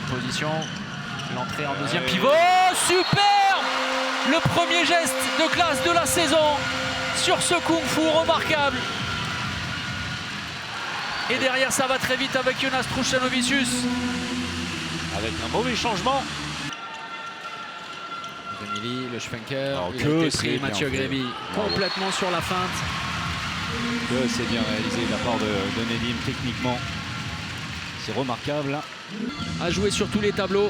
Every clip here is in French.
position. L'entrée en deuxième pivot. Super! Le premier geste de classe de la saison sur ce kung-fu remarquable. Et derrière, ça va très vite avec Jonas Truchanovicius. Avec un mauvais changement. Remili, le Schwenker, Alors il a été pris, Mathieu Gréby complètement sur la feinte. Que c'est bien réalisé de la part de Nedim techniquement. C'est remarquable. A joué sur tous les tableaux.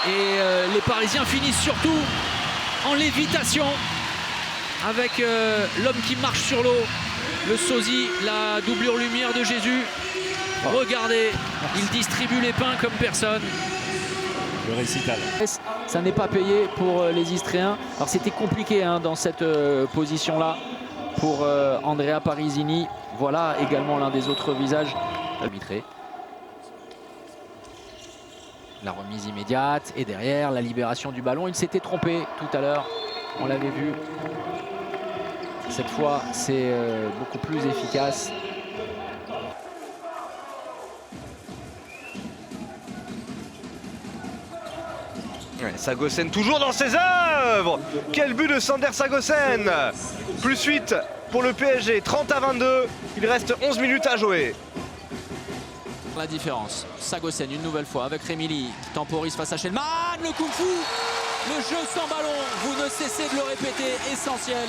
Et les Parisiens finissent surtout en lévitation avec l'homme qui marche sur l'eau, le sosie, la doublure lumière de Jésus. Regardez, il distribue les pains comme personne. Le récital. Ça n'est pas payé pour les Istréens. Alors c'était compliqué dans cette position-là pour Andrea Parisini. Voilà également l'un des autres visages arbitrés. La remise immédiate et derrière la libération du ballon. Il s'était trompé tout à l'heure, on l'avait vu. Cette fois, c'est beaucoup plus efficace. Ouais, Sagosen toujours dans ses œuvres. Quel but de Sander Sagosen. Plus 8 pour le PSG, 30-22. Il reste 11 minutes à jouer. La différence, Sagosen une nouvelle fois avec Remili qui temporise face à Shellman. Le kung-fu, le jeu sans ballon, vous ne cessez de le répéter, essentiel.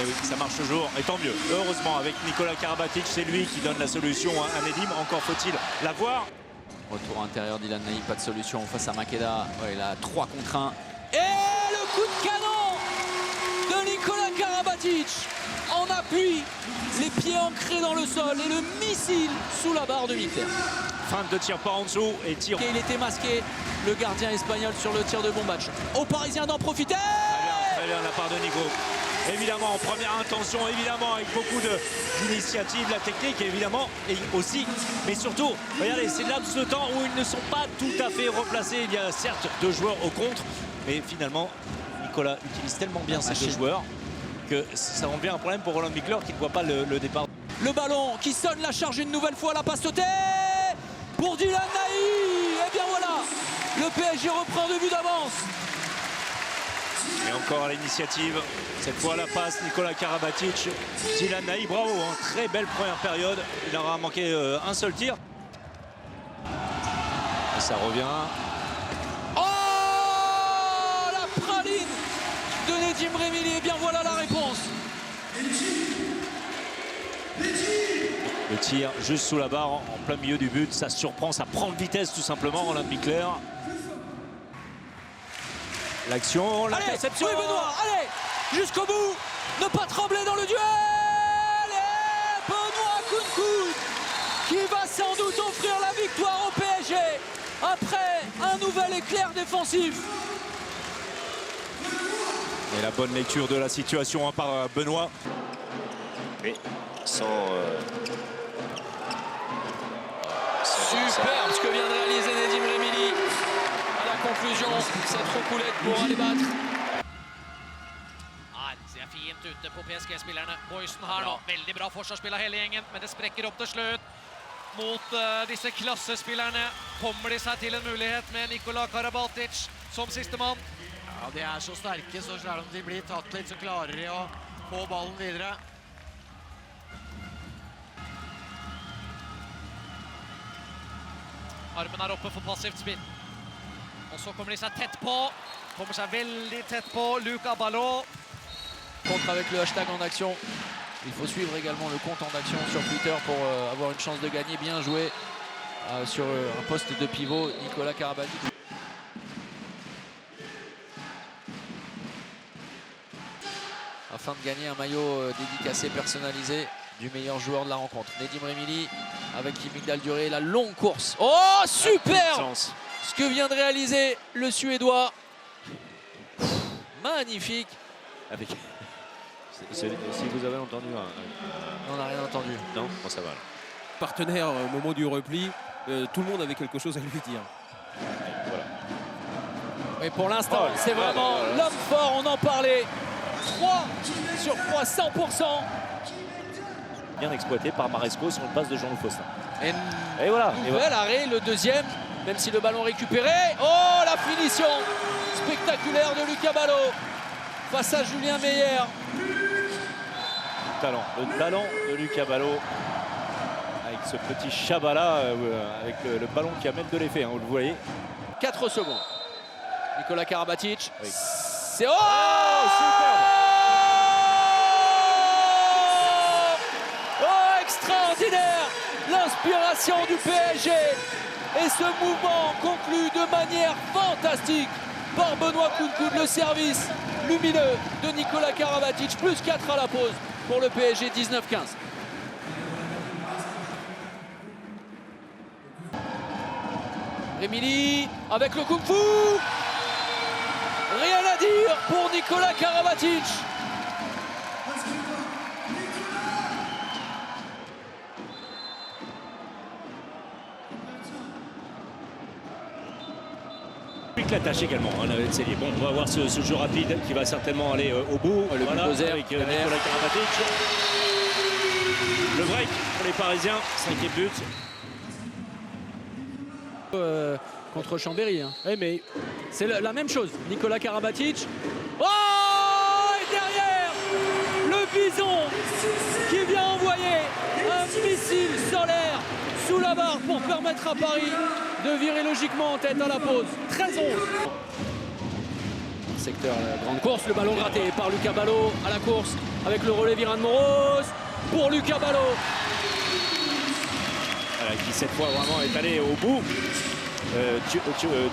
Et oui, ça marche toujours, et tant mieux. Heureusement, avec Nikola Karabatic, c'est lui qui donne la solution à Nedim. Encore faut-il la voir. Retour intérieur d'Ilan Naï, pas de solution face à Makeda. Ouais, il a 3 contre 1. Et le coup de canon de Nikola Karabatic en appui, les pieds ancrés dans le sol et le missile sous la barre de Mitter. Fin de tir par en dessous et tir. Et il était masqué, le gardien espagnol sur le tir de bon match. Aux Parisiens d'en profiter. Très bien de la part de Nico. Évidemment, en première intention, évidemment, avec beaucoup d'initiatives, la technique, évidemment, et aussi, mais surtout, regardez, c'est laps de temps où ils ne sont pas tout à fait replacés. Il y a certes 2 joueurs au contre, mais finalement, Nicolas utilise tellement bien ces 2 joueurs que ça rend bien un problème pour Roland Michler qui ne voit pas le départ. Le ballon qui sonne la charge une nouvelle fois, la passe sautée pour Dylan Naï. Et bien voilà, le PSG reprend 2 buts d'avance. Et encore à l'initiative, cette fois la passe, Nikola Karabatic, Dylan Naï, bravo, très belle première période, il aura manqué un seul tir. Et ça revient. Oh, la praline de Nedim Remili, et bien voilà la réponse. Le tir juste sous la barre, en plein milieu du but, ça surprend, ça prend de vitesse tout simplement, Roland Michler. L'action, la réception. Oui Benoît, allez, jusqu'au bout, ne pas trembler dans le duel. Et Benoît Kounkoun qui va sans doute offrir la victoire au PSG après un nouvel éclair défensif. Et la bonne lecture de la situation par Benoît. Et sans... Superbe ce que vient de réaliser Nedim Remili. Conclusion, cette roucoulette pour aller battre. Ser fint ute på PSG-spillerne. Boysen her nå. Veldig bra forsvarsspill av hele gjengen, men det sprekker opp til slutt. Mot disse klassespillerne kommer de seg til en mulighet med Nikola Karabatic som sistemann. Ja, de er så sterke, så selv om de blir tatt litt, så klarer de å få ballen videre. Armen er oppe for passivt spill. Og så kommer de seg tett på. Kommer seg veldig tett på. Luca Ballot. Contre avec le hashtag en action. Il faut suivre également le compte en action sur Twitter pour avoir une chance de gagner. Bien joué sur un poste de pivot, Nikola Karabatic. Afin de gagner un maillot dédicacé personnalisé du meilleur joueur de la rencontre. Nedim Remili avec Migdal Duré, la longue course. Oh, super! Ce que vient de réaliser le Suédois. Magnifique. Avec... Si vous avez entendu... On n'a rien entendu. Non, bon, ça va. Partenaire au moment du repli, tout le monde avait quelque chose à lui dire. Voilà. Mais pour l'instant, c'est vraiment l'homme fort, on en parlait. 3 sur 3, 100%. bien exploité par Maresco sur une passe de Jean-Loup Faustin. Et voilà. nouvel arrêt, le deuxième, même si le ballon récupéré. Oh, la finition spectaculaire de Lucas Ballot face à Julien Meyer. Le talent de Lucas Ballot avec ce petit Chabala, avec le ballon qui amène de l'effet, hein, vous le voyez. 4 secondes. Nikola Karabatic. Oui. C'est superbe. Oh, extraordinaire l'inspiration du PSG. Et ce mouvement conclut de manière fantastique par Benoît Kounkoun. Le service lumineux de Nikola Karabatic. Plus 4 à la pause pour le PSG, 19-15. Remili avec le Kung Fu. Rien à dire pour Nikola Karabatic. La tâche également, hein, bon, on va voir ce jeu rapide qui va certainement aller au bout. Le bulldozer avec Nikola Karabatic. Le break pour les Parisiens, 5e but. Contre Chambéry. Hein. Oui, mais c'est la même chose. Nikola Karabatic. Oh, et derrière, le Bison qui vient envoyer un missile solaire sous la barre pour permettre à Paris de virer logiquement en tête à la pause. 13-11. Secteur la grande course, le ballon gratté par Lucas Ballot à la course avec le relais Viran Moros pour Lucas Ballot. Voilà, qui cette fois vraiment est allé au bout.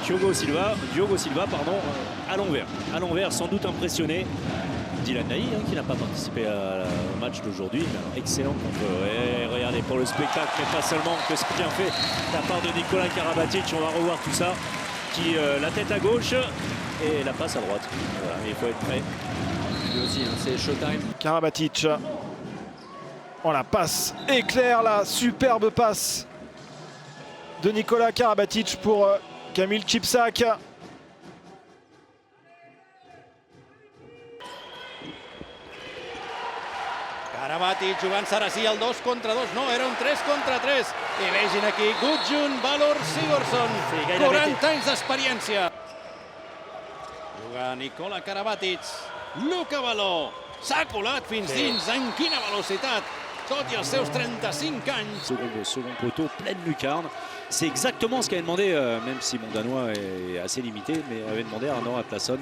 Diogo Silva, à l'envers, sans doute impressionné. Dylan Naï, hein, qui n'a pas participé au match d'aujourd'hui. Excellent contre. Regardez pour le spectacle, mais pas seulement, que c'est bien fait de la part de Nikola Karabatic. On va revoir tout ça. La tête à gauche et la passe à droite. Voilà, il faut être prêt. Lui aussi, hein, c'est showtime. Karabatic. Oh, la passe éclair, la superbe passe de Nikola Karabatic pour Kamil Čipsak. Karabatic jugant-se ara sí el 2 contra 2, no, era un 3 contra 3. I vegin aquí Gudjun Valor Sigurdsson, 40 anys d'experiència. Juga Nikola Karabatic, Luca Ballot, s'ha colat fins dins, en quina velocitat, tot i els seus 35 anys. Second poteau, pleine lucarne. C'est exactement ce qu'avait demandé, même si mon danois est assez limité, mais avait demandé Arnaud Atlasson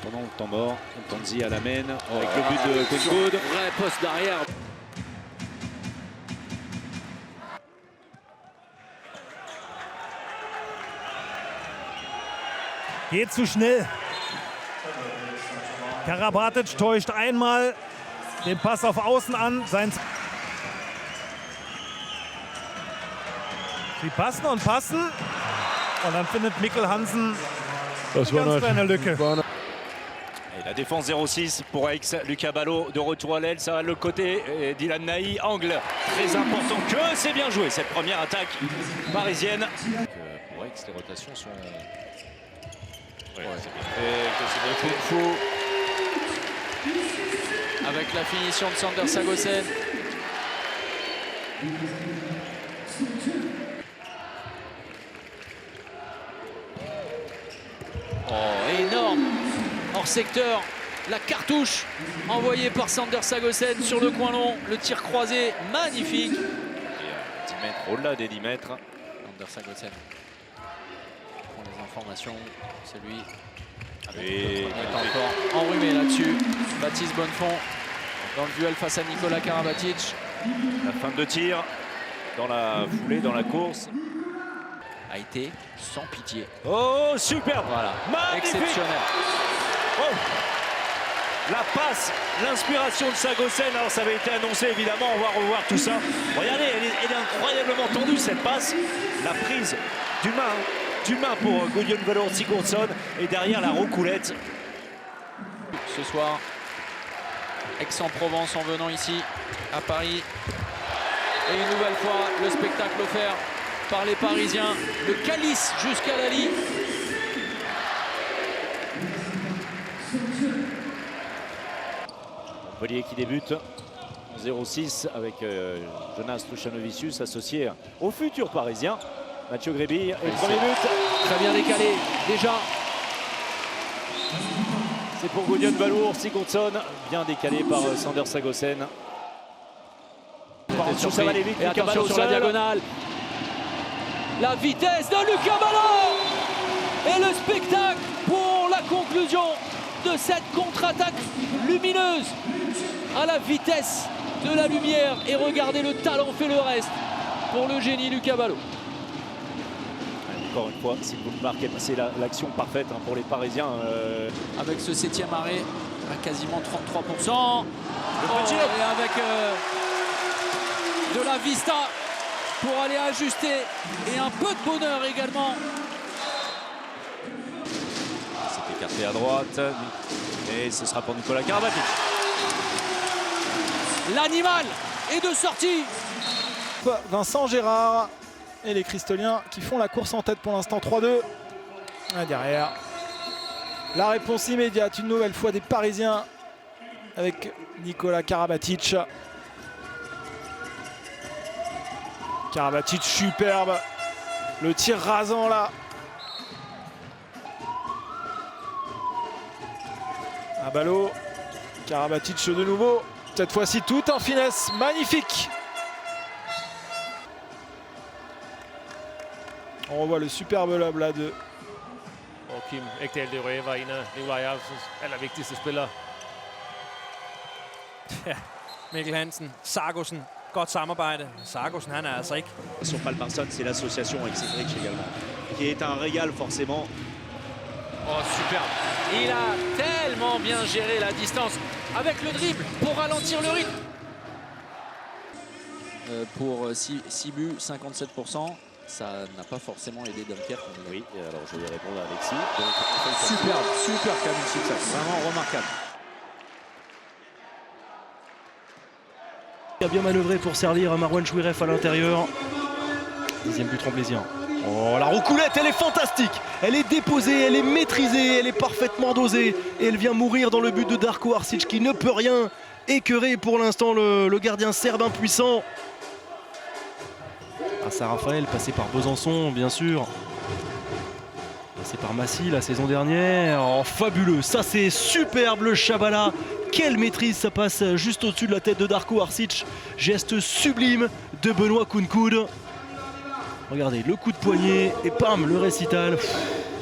pendant le temps mort. Tanzi à la main avec le but de Kounkoun. Vrai poste d'arrière. Geht zu schnell. Karabatic täuscht einmal den Pass auf Außen an. Sie passen und passen. Und dann findet Mikkel Hansen ganz kleine Lücke. Et la défense 0-6 pour Aix. Lucas Ballot de retour à l'aile. Ça va le côté. Et Dylan Naï, angle très important. Que c'est bien joué cette première attaque parisienne. Pour Aix, les rotations sont. Ouais, c'est bien. Fou. Avec la finition de Sander Sagosen. Oh, énorme hors secteur, la cartouche envoyée par Sander Sagosen sur le coin long, le tir croisé magnifique. Et 10 mètres, au-delà des 10 mètres. Sander Sagosen pour les informations, c'est lui. Et On est encore enrhumé là-dessus. Baptiste Bonnefond dans le duel face à Nikola Karabatic. La fin de tir dans la foulée, dans la course. A été sans pitié. Oh, superbe! Voilà, magnifique! exceptionnel. Oh. La passe, l'inspiration de Sagosen. Alors ça avait été annoncé évidemment, on va revoir tout ça. Regardez, elle est incroyablement tendue cette passe. La prise d'une main pour Gudjun Valor Sigurdsson et derrière la roucoulette. Ce soir, Aix-en-Provence en venant ici à Paris. Et une nouvelle fois, le spectacle offert par les Parisiens. Le calice jusqu'à la ligne. Montpellier qui débute. 0-6 avec Jonas Truchanovicius associé au futur parisien. Mathieu Gréby, et le premier but. Très bien décalé, déjà. C'est pour Gudjon Valur, Sigurdsson, bien décalé par Sander Sagosen. Ça va aller vite, et Lucas attention Ballot sur la seul. diagonale. La vitesse de Lucas Ballot et le spectacle pour la conclusion de cette contre-attaque lumineuse à la vitesse de la lumière. Et regardez, le talent fait le reste pour le génie Lucas Ballot. Encore une fois, si vous le marquez, c'est l'action parfaite pour les Parisiens. Avec ce 7e arrêt à quasiment 33%. Et avec de la vista pour aller ajuster et un peu de bonheur également. C'est écarté à droite. Et ce sera pour Nikola Karabatic. L'animal est de sortie. Vincent Gérard et les Cristoliens qui font la course en tête pour l'instant, 3-2. Derrière, la réponse immédiate une nouvelle fois des Parisiens avec Nikola Karabatic. Karabatic superbe, le tir rasant là. À Ballot, Karabatic de nouveau, cette fois-ci tout en finesse, magnifique. On revoit le superbe lob là de Og Kim Ekdal Dyrø var en af Nikolaj Jacobsens allervigtigste spillere. Ja, Mikkel Hansen, Sargosen, godt samarbejde. Sargosen, han er altså ikke. Sur Palmarsson, c'est l'association avec Cédric également, qui est un régal forcément. Oh, superbe. Il a tellement bien géré la distance avec le dribble pour ralentir le rythme. Pour 6 buts, 57%. Ça n'a pas forcément aidé Dunkerque. Oui, alors je vais répondre à Alexis. Donc, Super Camille Chipsa, vraiment remarquable. Il a bien manœuvré pour servir Marwan Chouiref à l'intérieur. 10e but Tremblésien. Oh, la roucoulette, elle est fantastique. Elle est déposée, elle est maîtrisée, elle est parfaitement dosée. Et elle vient mourir dans le but de Darko Arsic qui ne peut rien écœurer pour l'instant le gardien serbe impuissant. Saint-Raphaël, passé par Besançon, bien sûr. Passé par Massy la saison dernière. Oh, fabuleux. Ça, c'est superbe, le Chabala. Quelle maîtrise, ça passe juste au-dessus de la tête de Darko Arsic. Geste sublime de Benoît Kounkoud. Regardez, le coup de poignet et pam, le récital.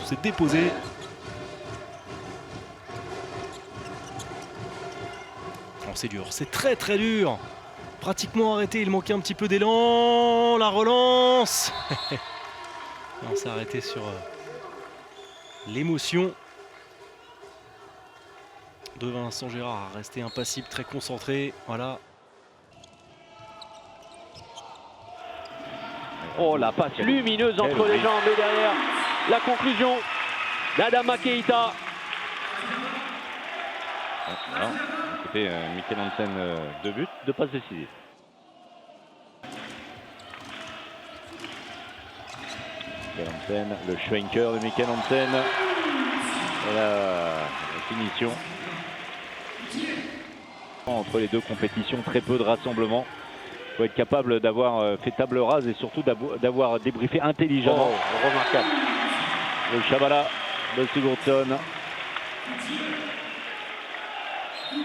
C'est déposé. Oh, c'est dur, c'est très très dur. Pratiquement arrêté, il manquait un petit peu d'élan. La relance. On s'est arrêté sur l'émotion de Vincent Gérard, resté impassible, très concentré. Voilà. Oh, la passe lumineuse entre les jambes et derrière la conclusion d'Adama Keita. Alors, c'était Mikkel Hansen, 2 buts, 2 passes décisives. Mikkel Hansen, le Schwenker de Mikkel Hansen. Et la finition. Entre les deux compétitions, très peu de rassemblements. Il faut être capable d'avoir fait table rase et surtout d'avoir débriefé intelligemment. Oh, remarquable. Le Chabala de Sigurdsson.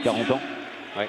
40 ans. Ouais.